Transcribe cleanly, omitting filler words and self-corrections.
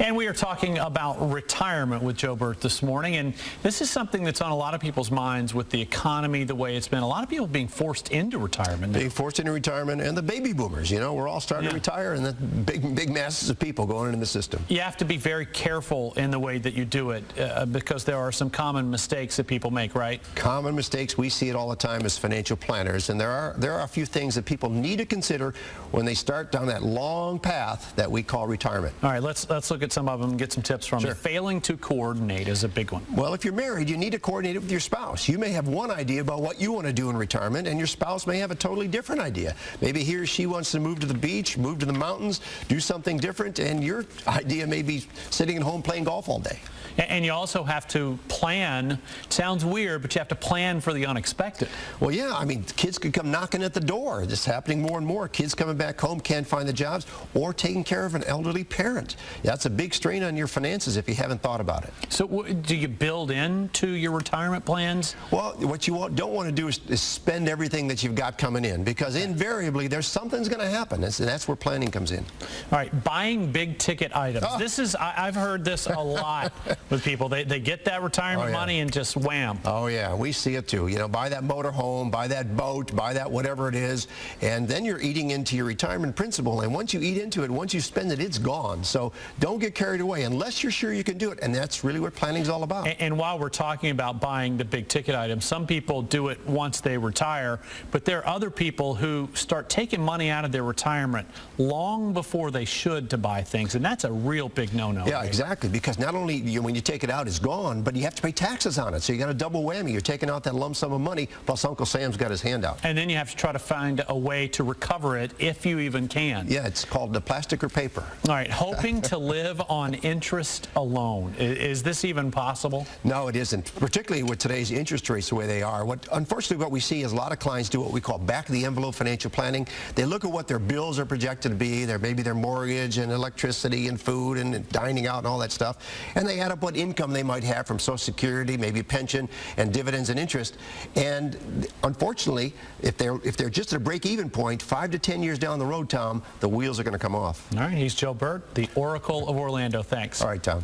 And we are talking about retirement with Joe Bert this morning, and this is something that's on a lot of people's minds with the economy the way it's been. A lot of people being forced into retirement now. Being forced into retirement, and the baby boomers, you know, we're all starting to retire, and the big masses of people going into the system. You have to be very careful in the way that you do it because there are some common mistakes that people make, right? Common mistakes. We see it all the time as financial planners, and there are a few things that people need to consider when they start down that long path that we call retirement. All right, let's look at some of them and get some tips from you. Failing to coordinate is a big one. Well, if you're married, you need to coordinate it with your spouse. You may have one idea about what you want to do in retirement, and your spouse may have a totally different idea. Maybe he or she wants to move to the beach, move to the mountains, do something different, and your idea may be sitting at home playing golf all day. And you also have to plan. It sounds weird, but you have to plan for the unexpected. Well, yeah, I mean, kids could come knocking at the door. This is happening more and more. Kids coming back home, can't find the jobs, or taking care of an elderly parent. That's a big strain on your finances if you haven't thought about it. So do you build into your retirement plans? Well, what you don't want to do is spend everything that you've got coming in, because invariably there's something's going to happen, and that's where planning comes in. All right, buying big ticket items. This is, I've heard this a lot with people. They get that retirement money and just wham. Oh yeah, we see it too. You know, buy that motor home, buy that boat, buy that whatever it is, and then you're eating into your retirement principal, and once you eat into it, once you spend it, it's gone. So don't get carried away unless you're sure you can do it, and that's really what planning's all about. And while we're talking about buying the big ticket items, some people do it once they retire, but there are other people who start taking money out of their retirement long before they should to buy things, and that's a real big no-no. Yeah, exactly, because not only when you take it out, it's gone, but you have to pay taxes on it, so you got a double whammy. You're taking out that lump sum of money, plus Uncle Sam's got his hand out. And then you have to try to find a way to recover it if you even can. Yeah, it's called the plastic or paper. All right, hoping to live on interest alone. Is this even possible? No, it isn't, particularly with today's interest rates the way they are. Unfortunately, what we see is a lot of clients do what we call back-of-the-envelope financial planning. They look at what their bills are projected to be, maybe their mortgage and electricity and food and dining out and all that stuff, and they add up what income they might have from Social Security, maybe pension, and dividends and interest. And unfortunately, if they're just at a break-even point, 5 to 10 years down the road, Tom, the wheels are going to come off. All right, he's Joe Bert, the Oracle of Orlando. Thanks. All right, Tom.